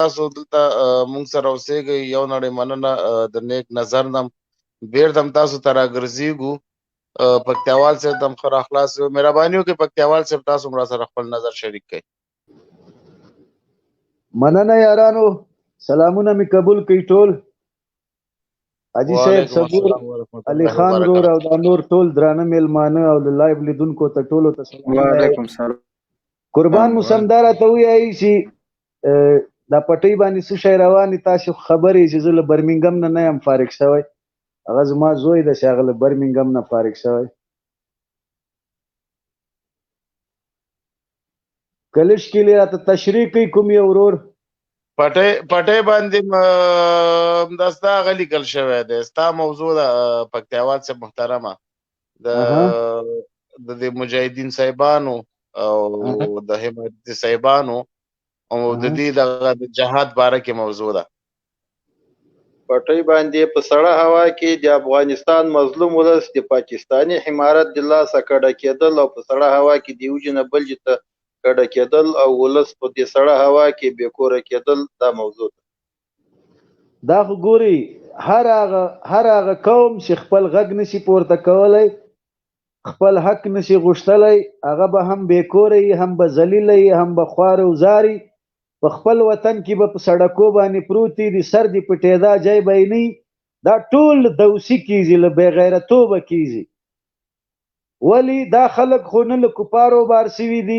تاسو دلته مونږ سره اوسېږئ یو نړۍ مننه د نیک نظر نم بیرته هم تاسو ته راګرځېږو پکتیاوال صاحب ته هم ښه راخلاص یو مهرباني وکړئ پکتیاوال صاحب تاسو هم راسره خپل نظر شریک کړئ مننه یارانو سلامونه مې قبول کړئ ټول حاجي صاحب صبور علي خان ورور او دا نور ټول درانه میلمانه او د لایو لیدونکو ته ټولو ته وعلیکم سلام قربان مو سم دا راته ووایئ چې دا پټۍ باندې څه شی روانې تاسو خبرې چې زه له برمنګم نه یم فارغ شوی هغه زما زوی ده چې هغه له برمنګم نه فارغ شوی کلش کلي راته تشریح کوي کوم یو ورور پټۍ باندې دا ستا هغه لیکل شوی دی ستا موضوع ده پکتیاوال صاحب محترمه د دې مجاهدین صاحبانو او د حمایتي صاحبانو او د دې د جهاد باره کې موضوع ده پټۍ باندې په سړه هوا کې د افغانستان مظلوم ولس د پاکستاني حمارت د لاسه کډه کېدل او په سړه هوا کې د یو جنه بل ته کډه کېدل او ولس په دې سړه هوا کې بې کوره کېدل دا موضوع ده دا خو ګوري هر هغه قوم چې خپل غږ نشي پورته کولی خپل حق نشي غوښتلی هغه به هم بې کوره هم به ذلیله هم به خواره او زاري په خپل وطن کې به په سړکو باندې پروت دي د سر دې پټېدا ځای به یې نه دا ټول دوسي کیږي له بې غیرتوبه کیږي ولې دا خلک خو نه له کفارو بار سوي دي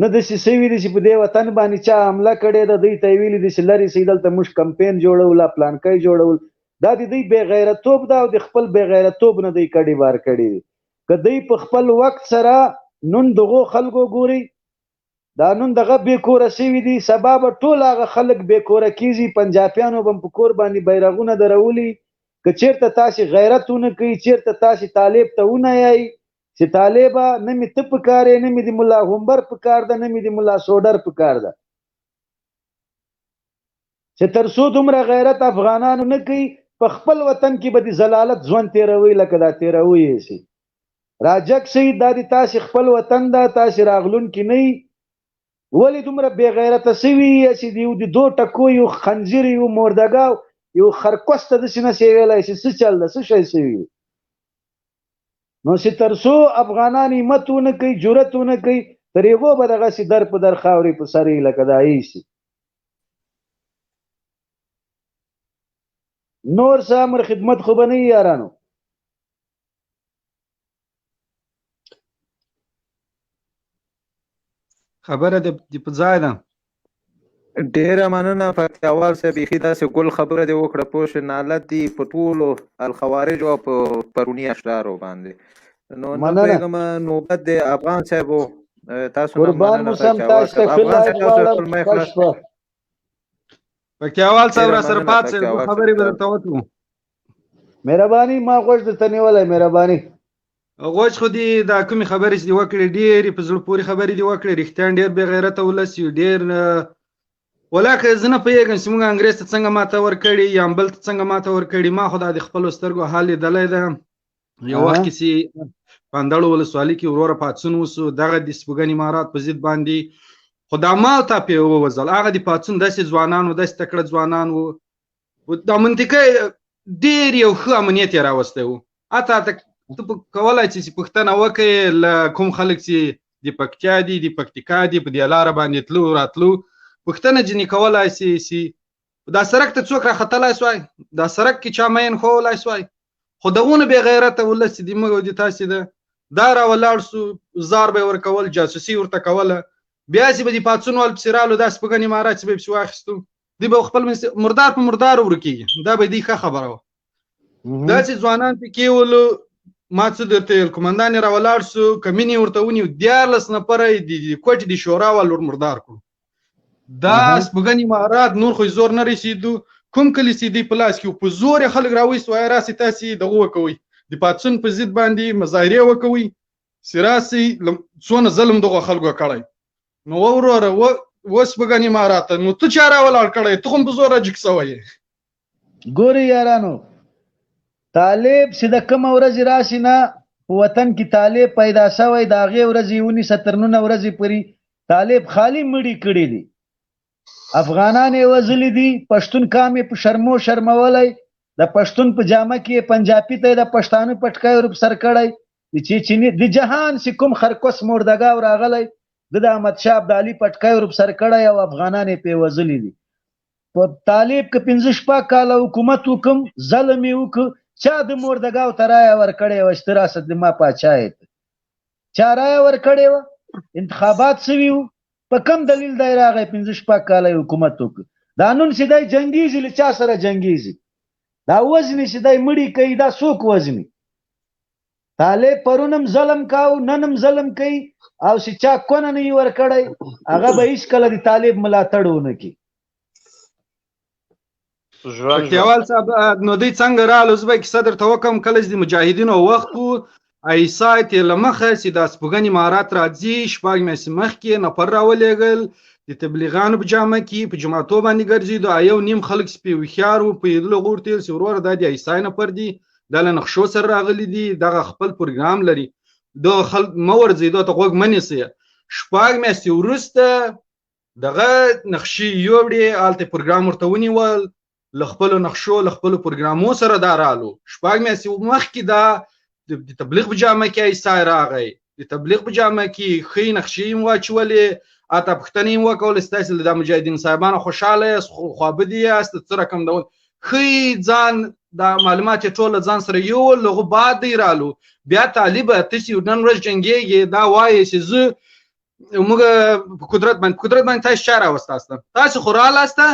نه داسې سوي دي چې په دې وطن باندې چا حمله کړې ده دوی ته یې ویلي دي چې لرې سئ دلته موږ کمپین جوړول پلانکی جوړول دا د دوی بې غیرتوب ده او د خپل بې غیرتوب نه دوی کډې بار کړي دي که دوی په خپل وخت سره نن دغو خلکو ګوري دا نن دغه بې کوره سوي دي سبا به ټول هغه خلک بې کوره کېږي پنجابیانو به په کور باندې بیرغونه درولي که چېرته تاسې غیرت ونه کوئ چېرته تاسې طالب ته ونه یایئ چې طالبه نه مې ته پکار یې نه مې د ملا غومبر پکار ده نه مې د ملا سوډر پکار ده چې تر څو دومره غیرت افغانانو نه کوي په خپل وطن کې به د ضلالت ژوند تېروئ لکه دا تېروئ یې شي راجک شئ دا د تاسې خپل وطن ده تاسې راغلونکي نه یي ولې دومره بې غیرته سوي چې د دو ټکو یو خنځیر یو موردګاو یو خرکوس ته داسې نشي ویلی چې څه چل ده څه شی سوي نو چې تر څو افغانان همت ونه کوي جرأت ونه کوي تر هغو به دغسې در په در خاورې په سر یې لکه دا ایسي نور څه امر خدمت خو به نه وي یارانو خبره د په ځای ده ډیره مننه پکتیاوال صاحب بیخي داسې ګل خبره دې وکړه پوه شې نالت دي په ټولو الخوارجو او په پروني اشرارو باندې نو نه پوهېږم نوبت د افغان صاحبو تاسو نه مننه پکتیاوال صاحب افغان صاحب تاسو خپل میخ خلاص پکتیاوال صاحب راسره پاتې خبرې به درته وکړو مهرباني ما غوږ درته نیولی مهرباني غوږ خو دې دا کومې خبرې چې دې وکړې ډېرې په زړه پورې خبرې دې وکړې رښتیا ډېر بې غیرته ولس یو ډېر ولاکه زه نه پوهېږم چې موږ انګرېز ته څنګه ماته ورکړې یا بل ته څنګه ماته ورکړې ما خو دا د خپلو سترګو حال لیدلی ده یو وخت کې چې په اندړو ولسوالۍ کې وروره پاڅون وسو دغه د سپوږن امارات په ضد باندې خو دا ما ته پې ووځل هغه د پاڅون داسې ځوانان وو داسې تکړه ځوانان وو دا منطقه ډېر یو ښه امنیت یې راوستی وو حتی ته کولی چې پوښتنه وکړې له کوم خلک چې د پکتیا دي د پکتیکا دي په دې لاره باندې تلو راتلو پوښتنه ځینې کولی چې دا سړک ته څوک راختلی سوای دا سړک کې چا مین ښوولی سوای خو دغونه بې غیرته ولس چې د موږ او د تاسې ده دا راولاړ سو زار به یې ورکول جاسوسي ورته کوله بیا چې به د پاڅون وال پسې رالو دا سپږن امارات چې به یې پسې واخیستو دوی به خپل مردار په مردارو ورکېږي دا به دوی ښه خبره وه داسې ځوانان پکې ولو ما څه درته ویل قمندان یې راولاړ سو کمین یې ورته ونیو 14 نفره یې د کوټې د شورا وال ور مردار کړو دا سپږن امارات نور خو زور نه رسېدو کوم کلي چې دوی په لاس کې په زور یې خلک راوایست وایي راسئ تاسې دغه وکوئ د پاڅون په ضد باندې مظاهرې وکوئ چې راسئ څونه ظلم دغو خلکو کړی نو وروره وسپږن امارات نو ته چا راولاړ کړی ته خو په زور راجګ سوی یې ګورئ یارانو طالب چې د کومه ورځې راشي نه په وطن کې طالب پیدا شوی د هغې ورځې ونیسه تر 9 ورځې پورې طالب خالي مړي کړي دي افغانان یې وژلي دي، پښتون قام یې په شرمو شرمولی، د پښتون په جامه کې یې پنجابي ته یې د پښتانه پټکی ور په سر کړی، د چیچني د جهان چې کوم خرکوس مردګاو راغلی د احمدشاه ابدالي پټکی ور په سر کړی او افغانان یې پرې وژلي دي. په طالب که 15 کاله حکومت وکم، ظلم یې وکړ، چا د مردګاو ته رایه ورکړې وه چې ته راسه د ما پاچا یې، چا رایه ورکړې وه؟ انتخابات سوي وو، په کم دلیل دی راغی 15 کاله یې حکومت وکړ؟ دا نن چې دی جنګیږي له چا سره جنګیږي؟ دا وزني چې دی مړي کوي دا څوک وزني؟ طالب پرونم ظلم کاو، ننم ظلم کوي، او چې چا کونه نه یې ورکړی هغه به هېڅکله د طالب ملاتړ ونه کړي. پکتیاوال صاحب نو دوی څنګه راغلل؟ زه به کیسه درته وکړم. کله چې د مجاهدینو وخت و، ایسایت یې له مخه چې د سپوږني امارات راځي، 6 میاشتې مخکې نفر راولېږل د تبلیغانو په جامه کې په جماعتو باندې ګرځېدو، یو نیم خلک سپې هوښیار وو، په لیدلو غوښتل چې وروره دا د ایسای نفر دي، دا له نقشو سره راغلي دي، دغه خپل پروګرام لري، دغه خلک مه ورځئ، ته غوږ مه نیسئ. 6 میاشتې وروسته دغه نقشې یوړې، هلته پروګرام ورته ونیول، له خپلو نقشو له خپلو پروګرامو سره دا رالو. 6 میاشتې مخکې دا د تبلیغ په جامه کې ایسای راغی، د تبلیغ په جامه کې ښې نقشې یې واچولې، اته پوښتنې یې وکولې ستاسې د مجاهدین صاحبانو خوشحاله یاست، خوابدي یاست، څه رقم ډول ښې ځان دا معلومات یې ټول ځان سره یوول، له هغو بعد دی رالو. بیا طالبه ته چې نن ورځ جنګېږې دا وایې چې زه موږ په قدرت باندې تاسې چا راوستاسته؟ تاسې خو رالاسته،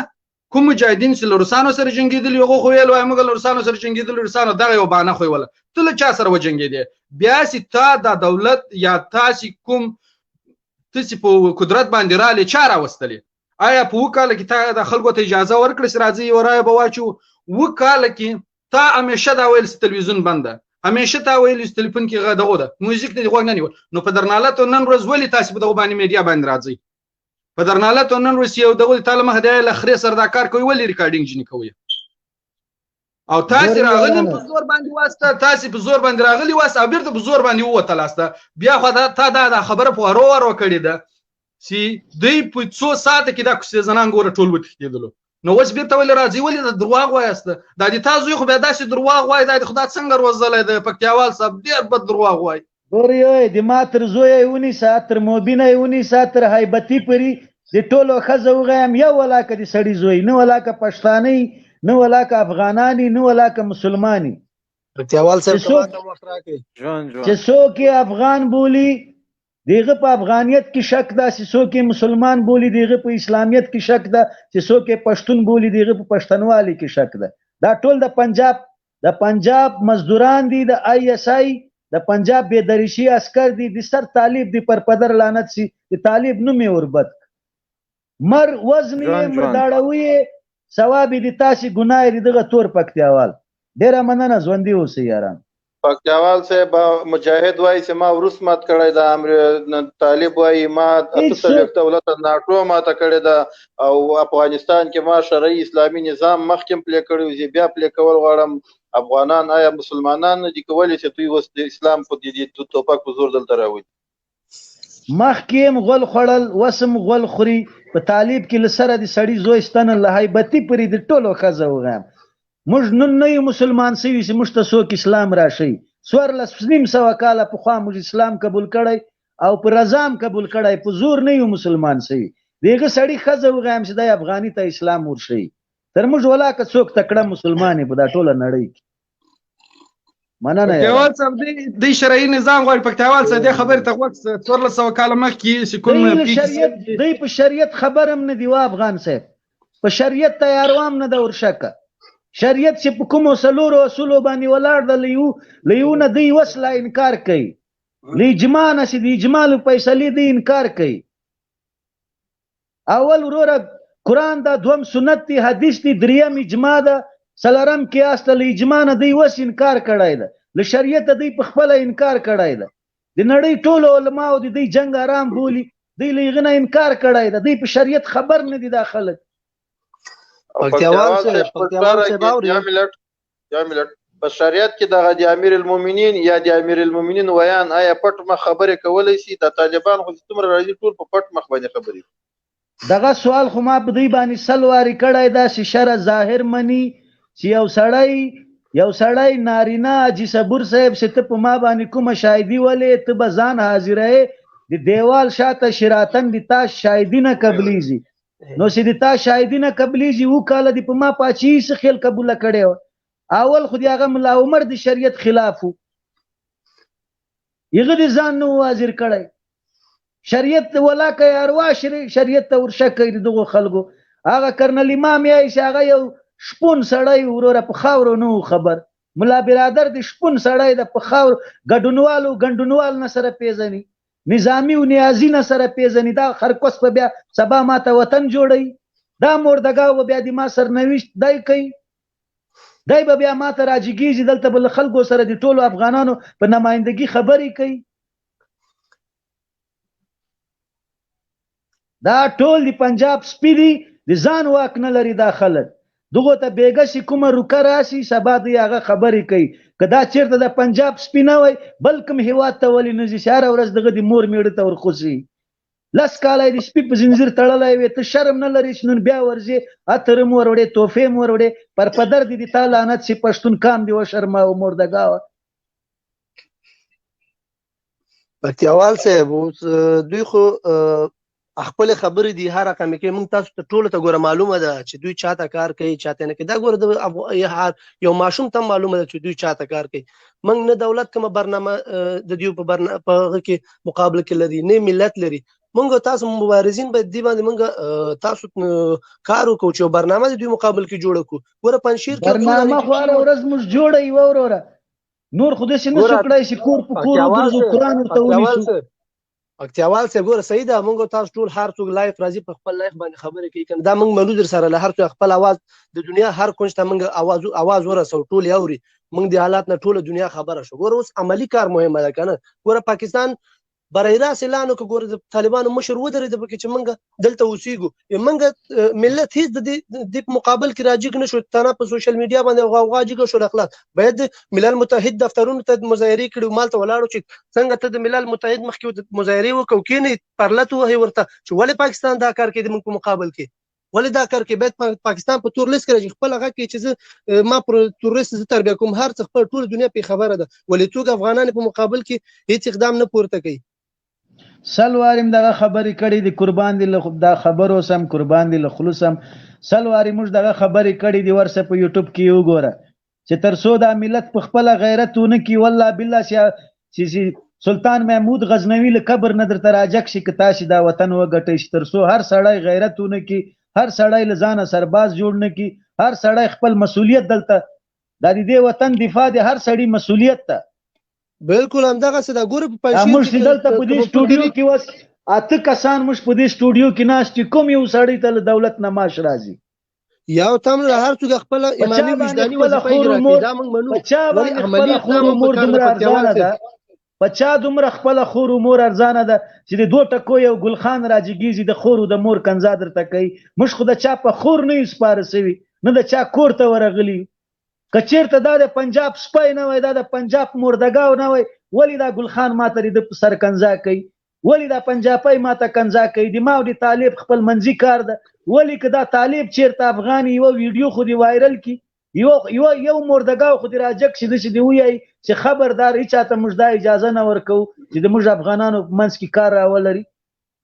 کوم مجاهدین چې له روسانو سره جنګېدلي هغو خو ویل وایي موږ له روسانو سره جنګېدلي، روسانو دغه یوه بهانه خو یې وله، ته له چا سره وجنګېدې؟ بیا چې تا دا دولت یا تاسې کوم ته چې په قدرت باندې رالې چا راوستلې؟ آیا په 7 کاله کې تا د خلکو ته اجازه ورکړه چې راځي یوه رایه به واچو؟ 7 کاله کې تا همیشه دا ویل چې تلویزیون بند ده، همیشه تا ویل چې تلیفون کې دغه ده، موزیک ته دې غوږ نه نیول. نو په درنالت نن ورځ ولې تاسې په دغه باندې میډیا باندې راځئ؟ په درنالت نن ورځ یو دغه تعالی مخ دی له خرې سره دا کار کوي، ولې ریکارډینګ جنې کوي؟ او تاسې راغلی په زور باندې واسطه، تاسې په زور باندې راغلی واسطه، او بیرته په زور باندې ووتلاسته. بیا خو تا دا خبره په ورو ورو کړې ده چې دوی په څو ساعته کې دا کوڅې زنان ګوره ټول وتښتېدلو. نو اوس بیرته ولې راځي؟ ولې د درواغ وایاست؟ دا د تا زوی خو بیا داسې درواغ وایي، دا د خدا څنګه روزلی دی پکتیاوال صاحب، ډېر بد درواغ وایي. ګورې د ما تر زویه یې ونیسه، تر موبینه یې ونیسه، تر هیبتي پورې د ټولو ښځه وغیم، یو ولاکه د سړي زوی، نه ولاکه پښتانۍ، نه ولاکه افغاناني، نه ولاکه مسلماني. پکتیاوال صاحب چې څوک یې افغان بولي دیغه په افغانیت کې شک ده، چې څوک یې مسلمان بولي دیغه په اسلامیت کې شک ده، چې څوک یې پښتون بولي دیغه په پښتنوالي کې شک ده. دا ټول د پنجاب مزدوران دي، د ISI د پنجاب بېدریشي عسکر دي، د سر طالب دی پر پدر لعنت سي، د طالب نوم یې وربد مر وزن یې مرداړوي، ثواب دې تاسې ګناه دې دغه تور پکتیاوال. ډېره مننه، ژوندي اوسئ یاران. پکتیاوال صاحب مجاهد وایي چې ما وروس مات کړی ده، طالب وایي ما 48 دولت ناټو ماته کړې ده، او افغانستان کې ما شرعي اسلامي نظام مخکې پلی کړی، چې بیا پلی کول غواړم. افغانان آیا مسلمانان نه دي کولی چې دوی اوس د اسلام په دې توپک په زور دلته راوړي؟ مخکې هم غول خوړل، اوس هم غول خوري. په طالب کې له سره د سړي زوی ستنه له هیبتي پورې د ټولو ښځه وغیم. موږ نن نه یو مسلمان سوي چې موږ ته څوک اسلام راشي. 1400 کاله پخوا موږ اسلام قبول کړی او په رضا هم قبول کړی، په زور نه یو مسلمان سوي. د هغه سړي ښځه وغیم چې دی افغاني ته اسلام ورشي، تر موږ ولاکه څوک تکړه مسلمان په دا ټوله نړۍ کې. مننه. پکتیاوال صاحب د شرعي نظام غواړي. پکتیاوال صاحب د خبرې ته غوږ 1400 کاله مخکې چې کوم دی په شریعت خبر هم نه دی، وا افغان صاحب په شریعت تیاروام نه ده ورشکه. شریعت چې په کومو څلورو اصولو باندې ولاړ ده، له یو نه دی وسله انکار کوي، له اجماع نه چې د اجماع له فیصلې دی انکار کوي. اول وروره قرآن ده، دوم سنت دی، حدیث دی، دریم اجماع ده، څلورم قیاس ته له اجماع نه دی وس انکار کړی ده، له شریعت دی په خپله انکار کړی ده. د نړۍ ټولو علماو د دی جنګ آرام بولي، دی له هغه نه انکار کړی ده، دی په شریعت خبر نه دي دا خلک. پکتیاوال صاحب یو منټ په شریعت کې دغه د امیر المؤمنین یا د امیر المؤمنین ویان آیا پټ مخ خبرې کولی شي؟ د طالبان خو څومره راځي ټول په پټ مخ باندې خبرې دغه سوال خو ما په دوی باندې سل وارې کړی دا چې شرع ظاهر مني چې یو سړی نارینه حاجي صبور صاحب چې ته په ما باندې کومه شاهدي ولې ته به ځان حاضرې د دیوال شاته شراتن د تا شاهدي نه قبلیږي نو چې د تا شاهدي نه قبلیږي اووه کاله دې په ما پاچهي څه خیل قبوله کړې وه اول خو د هغه ملا عمر د شریعت خلاف و هغه د ځان نه و حاضر کړی شریعت ولاکه اروا شریعت ته ورشک کوي دغه خلکو هغه کرنل امام یې چې هغه یو شپون سړی وروره په خاورو نه خبر ملا برادر د شپون سړی د په خاور ګډونوال نه سره پیژني نظامی او نیازی نه سره پیژني دا خرکوس په بیا سبا ماته وطن جوړي دا مردګاو به بیا د ما سرنوشت دای کوي دای به بیا ماته راجګیږي دلته بل خلکو سره د ټولو افغانانو په نمائندګي خبرې کوي دا ټول د پنجاب سپي دي د ځان واک نه لري دا خلک دغه ته بیګه چې کومه روکه راشي سبا د هغه خبرې کوي که دا چېرته د پنجاب سپي نه وای بل کوم هېواد ته ولې نه ځي چې هره ورځ دغه د مور میړه ته ورخوځي 10 کاله د سپي په زنځیر تړلی وي ته شرم نه لرې چې نن بیا ورځې عطر مو وروړې تحفې مو وروړې پر پدر دې د تا لعنت چې پښتون کام دې وشرماوه مردګاوه پکتیاوال صاحب اوس دوی خو خپل خبرې دي هر رقم کې موږ تاسو ته ټول ته ګوره معلومه ده چې دوی چاته کار کوي چاته نه کوي دا ګوره یو ماشوم ته معلومه ده چې دوی چاته کار کوي موږ نه دولت کومه برنامه د دوی په هغه کې مقابله کې لري نه ملت لري موږ تاسو مبارزین باید دی باندې موږ تاسو کار وکړو چې برنامه د دوی مقابله کې جوړ کړو ګوره پنځشیر کې برنامه خو هر ورځ موږ جوړوي وروره نور خو داسې نه شو کړی چې کور په کور وګرځو قرآن ورته ونیسو پکتیاوال صاحب ګوره صحیح ده موږ تاسو ټول هر څوک لایف راځي په خپل لایف باندې خبرې کوي کنه دا موږ منو در سره له هر څوک خپل आवाज د دنیا هر کونج ته موږ आवाज ورسو ټول اوري موږ د حالات نه ټول دنیا خبره شو ګوره اوس عملی کار مهمه ده کنه ګوره پاکستان برای راس اعلان وکړ ګوره د طالبانو مشر ودرېد پکې چې موږ دلته اوسېږو موږ ملت هیڅ د مقابل کې راجګ نشو تنه په سوشل میډیا باندې غوغا جګ شو اخلاق باید ملل متحد دفترونو ته مظاهرې کړي مال ته ولاړو چې څنګه ته د ملل متحد مخکې مظاهرې وکړو کینې پرلت وهي ورته چې ولې پاکستان دا کار کوي د موږ په مقابل کې ولې دا کار کوي باید پاکستان په تور لیست کې خپل هغه کې چې ما پر تور لیست تربیه کوم هر څه خپل ټول دنیا په خبره ده ولې څوک افغانان په مقابل کې هیڅ اقدام نه پورته کوي سلواریم دغه خبرې کړي د قربان دي له دا خبرو سم قربان دي له خلوصم سلواری موږ دغه خبرې کړي دي ورسه په یوټیوب کې وګوره چې تر څو دا ملت په خپل غیرت ونه کی والله بالله چې سلطان محمود غزنوی له قبر نه درته راجک شي که تاسو دا وطن وګټئ چې تر څو هر سړی غیرت ونه کی هر سړی له ځانه سرباز جوړ نه کی هر سړی خپل مسؤلیت دلته د دې وطن دفاع د هر سړی مسؤلیت ته بالکل همدغه څه دا ګوره په پنځشیر موږ چې دلته په دې سټوډیو کې اوس اته کسان موږ په دې سټوډیو کې ناست چې کوم یو سړی ته له دولت نه معاش راځي یو تم له هر څوک خپل ایماني وجداني وظیفه اجرا کوي دا موږ منو بچا باندې خپل خور مور دومره ارزانه ده بچا دومره خپل خور مور ارزانه ده چې د دوه ټکو یو ګلخان راجګیږي د خور د مور کنزا درته کوي موږ خو د چا په خور نه سپاره سوي نه د چا کور ته ورغلی کچیرته دا د پنجاب سپای نه وای دا د پنجاب مردګاو نه وای ولی دا ګلخان ماته د سر کنزا کوي ولی دا پنجابی ماته کنزا کوي د ما او د طالب خپل منځي کار ده ولی که دا طالب چیرته افغاني یو ویډیو خو دی وایرل کی یو مردګاو خو دی راجک شي چې دی وایي چې خبردار چاته موږ دا اجازه نه ورکو چې د موږ افغانانو منځ کې کار راولري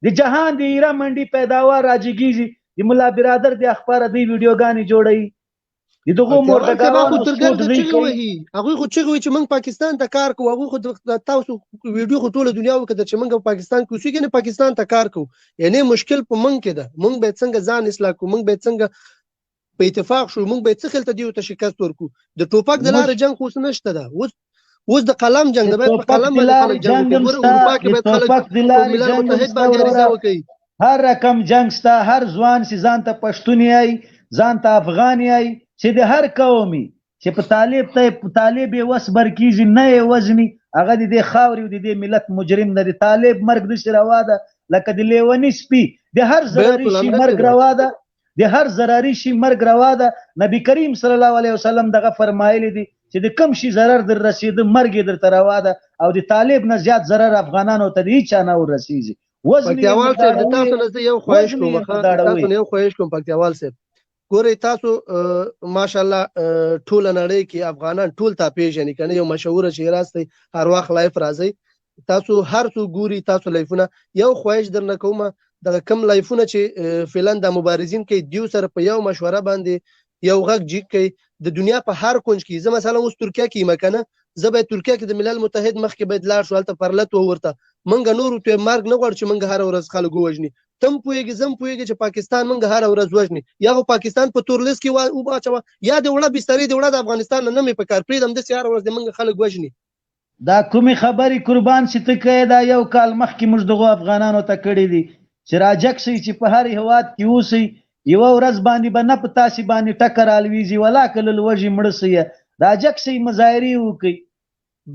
د جهان د ایران منډي پیداوار راجګیږي د ملا برادر د اخبار دی ویډیوګانې جوړي دغه مردګاو هغه خو چې وایي چې موږ پاکستان ته کار کوو هغه خو تاسو ویډیو خو ټول دنیا وکړه چې موږ پاکستان کې اوسېږو نه پاکستان ته کار کوو یعنی مشکل په موږ کې ده موږ باید څنګه ځان اصلاح کوو موږ باید څنګه په اتفاق شو موږ باید څه خلته دیو ته شکست ورکو د ټوپک د لارې جنگ خو نشته ده اوس د قلم جنگ ده باید په قلم باندې جنگ وکړي ټوپک د لارې جنگ ملل متحد هر رقم جنگ ستا هر ځوان چې ځان ته پښتون یای ځان ته افغان یای چې د هر قومي چې په طالب وس برکیږي نه وزني هغه د دې خاورې د دې ملت مجرم د طالب مرګ د روا ده لکه د لیونی سپي د هر ضرري شي مرګ روا ده د هر ضرري شي مرګ روا ده نبی کریم صلی الله علیه وسلم دغه فرمایلی دي چې د کم شي ضرر در رسید مرګ در روا ده او د طالب نه زیات ضرر افغانانو ته هیڅ نه ورسیږي پکتیاوال صاحب د تاسو نه یو خواهش کوم تاسو نه یو خواهش کوم پکتیاوال صاحب ګورئ تاسو ماشاءالله ټول نړۍ کې افغانان ټول تا پیژني کنه یو مشهور شهراست هر وخت لایف راځي تاسو هر څو ګوري تاسو لایفونه یو خواهش درنه کوم د کم لایفونه چې فعلا د مبارزین کې دیو سره په یو مشوره باندې یو غږ جګ کوي د دنیا په هر کونج کې زه مثلا اوس ترکیه کې مکنه زه به ترکیه کې د ملل متحد مخ کې باید لاړ شو هلته پرلت ورته منګه نور ته مرګ نه غواړي چې منګه هر ورځ خلک وژني تم پوهیږي زم پوهیږي چې پاکستان منګه هر ورځ وژني یا پاکستان په تور لیست کې او باچوا یا د وړه بسترې د وړه د افغانستان نه مې په کار پریدم د سیار ورځ د منګه خلک وژني دا کومي خبري قربان چې ته کې دا یو کال مخکې موږ دغه افغانانو ته کړی دي چې راجک سي چې په هر هواد کې اوسي یو ورځ باندې به نه په تاسې باندې ټکر الویزي ولا کله لوجي مړ سي راجک سي مظاهري وکي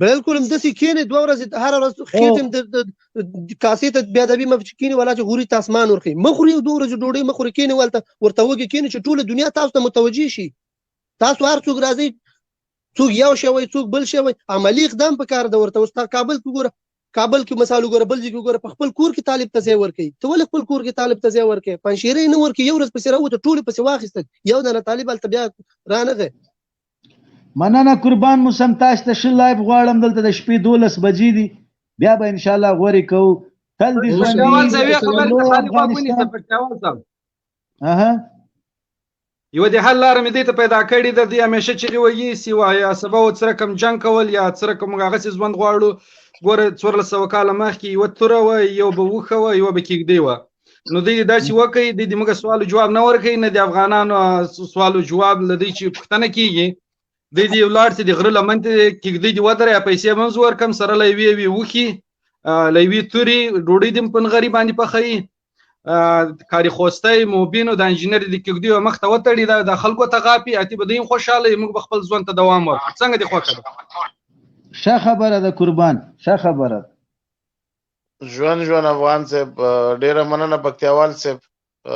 بالکل هم داسې کېنې دوه ورځې هر ورځ خېټم د کاسې ته بیا ادبي مفت کېنې ولا چې غوري ته اسمان ورخي مخوري دوه ورځې ډوډۍ مخوري کېنې ورته وږي کېنې چې ټوله دنیا تاسو ته متوجي شي تاسو هر څوک راځئ څوک یو شوی څوک بل شوی عملی اقدام په کار د ورته اوس کابل کې ګوره کابل کې مثال وګوره بل ځای کې وګوره په خپل کور کې طالب ته ځای ورکوي ته ولې خپل کور کې طالب ته ځای ورکوي پنجشیرۍ نه ورکوي یو ورځ پسې راوته ټولې پسې واخیستل یو دانه طالب هلته بیا رانغی مننه قربان موسم تاسو ته ښه لایف غواړم دلته د شپې 12 بجې دي بیا به انشاءالله غوري کوو تل دې یو د حل لاره مې دې ته پیدا کړې ده دې همیشه چې وایي سی وایي سبا و سره کم جنگ کول یا سره کوم هغه ژوند غواړو ګوره 1400 کاله مخکې یو توره وه یو به وښه وه یو به کېږدۍ وه نو دوی داسې وکړي دوی د موږ سوال جواب نه ورکوي نه د افغانانو سوال جواب له دوی چې پوښتنه کېږي دوی دې ولاړ سي د غره لمن ته کېږدۍ دې ودرې پیسې به هم زه ورکړم سره له یوې وښي له یوې تورې ډوډۍ دې په نغري باندې پخوي کاري خوستی موبینو د انجینر د کېږدۍ مخ ته وتړي د خلکو ته غاپي اتې به دوی هم خوشحاله موږ به خپل ژوند ته دوام ورکړو څنګه دې خوښه ده ښه خبره ده قربان ښه خبره ده ژوند افغان صاحب ډیره مننه پکتیاوال صاحب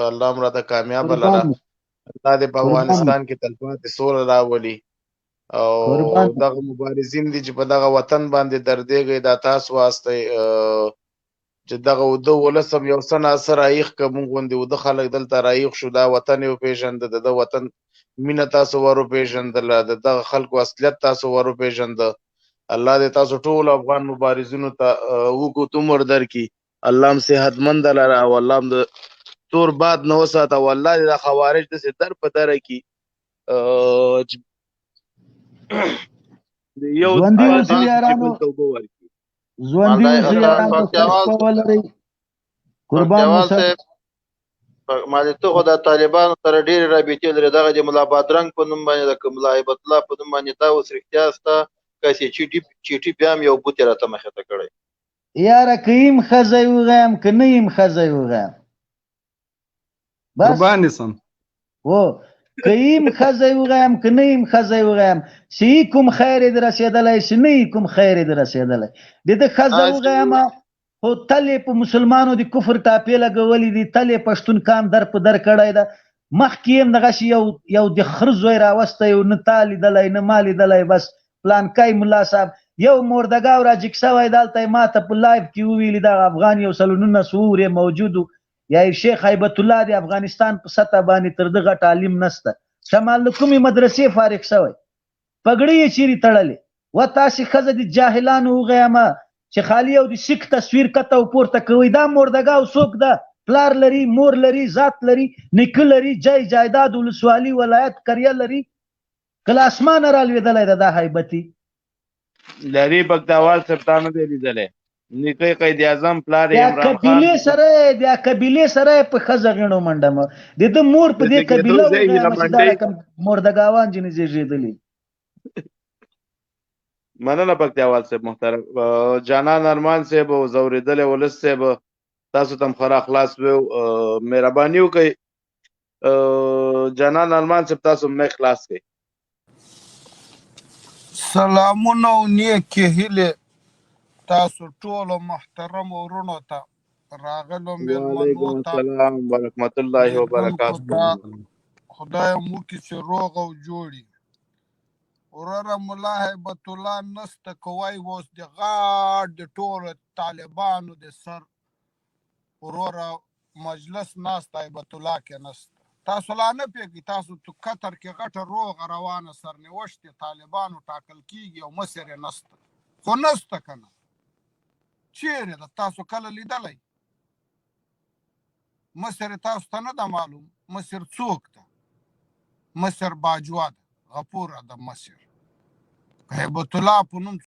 الله مو راته کامیابه لره الله دې په افغانستان کې تلپاتې سوله راولي او دغه مبارزین دي چې په دغه وطن باندې دردېږي دا تاسو واسطه چې دغه وده ولسم یو څه ناصر رایخ که مونږ غوندې وده خلک دلته رایخ شو دا وطن یې وپېژنده د وطن مینه تاسو ور وپېژندله د دغه خلکو اصلیت تاسو ور وپېژنده الله دې تاسو ټول افغان مبارزینو ته اوږد عمر درکړي الله هم صحتمنده لره او الله هم د تور باد نه وساته او الله دې د خوارج داسې در په دره کړي یو ژوندي ولري قربان ما دې ته خو د طالبانو سره ډېرې رابطې لري دغه د ملا بادرنګ په نوم باندې د ملا هیبت الله په نوم باندې دا اوس رښتیا سته کاسې چیټي بیا هم یو بوت یې راته مخې ته کړی یاره که یم ښځی وغیم که نه یم ښځی وغیم قربان سم و که یم ښځی وغیم که نه یم ښځی وغیم چې یې کوم خیر یې د رسېدلی چې نه یې کوم خیر یې د رسېدلی د ده ښځه وغیمه خو تل یې په مسلمانو د کفر ټاپې لګولي دي تل یې پښتون کام در په در کړی ده مخکې هم دغسې یو د خره زوی راوستی و نه تا لیدلی نه ما لیدلی بس پلانکی ملا صاحب یو مردګاو را جګ شوی دلته یې ما ته په لایف کې وویلي دغه افغان یو سلونونه سور یې موجود و یا شیخ هیبت الله د افغانستان په سطح باندې تر دغه تعلیم نسته شمال له کومې مدرسې فارغ شوی پګړۍ یې چیرې تړلې و تاسې ښځه د جاهلانو وغیمه چې خالي او د سیک تصویر کته او پورته کوي دا مردګاو څوک ده پلار لري مور لري ذات لري نیکه لري جای جایداد ولسوالي ولایت قریه لري کله اسمانه رالوېدلی ده دا هیبتي لري پکتیاوال صاحب تا نه دی لیدلی نیکه قید اعظم پلار عمران خان د قبیلې سره په ښځه غېڼو منډه د ده مور په دې قبیله چې دا رقم مردګاوان ځینې زېږېدلي مننه پکتیاوال صاحب محترم جانان ارمان صاحب او زورېدلی ولس صاحب تاسو ته هم خورا خلاص ویو مهرباني وکړئ جانان ارمان صاحب تاسو مې خلاص کړئ سلامونه او نیکې هیلې تاسو ټولو محترمو وروڼو ته راغلو مېلمنو ته السلام ورحمت الله وبرکاته خدای مو کې چې روغ او جوړي وروره ملا هیبت الله نسته کوی اوس د غاړ د ټولو طالبانو د سر وروره مجلس ناسته هیبت الله کې نسته. تاسو لا نه پوهېږئ، تاسو قطر کې غټه روغه روانه سرنوشت یې طالبانو ټاکل کېږي او مصر یې نسته. خو نسته که نه، چیرې ده؟ تاسو کله لیدلی؟ مصر تاسو ته نه ده معلوم. مصر څوک ده؟ مصر باجوه ده، غفوره ده مصر. هیبت الله په نوم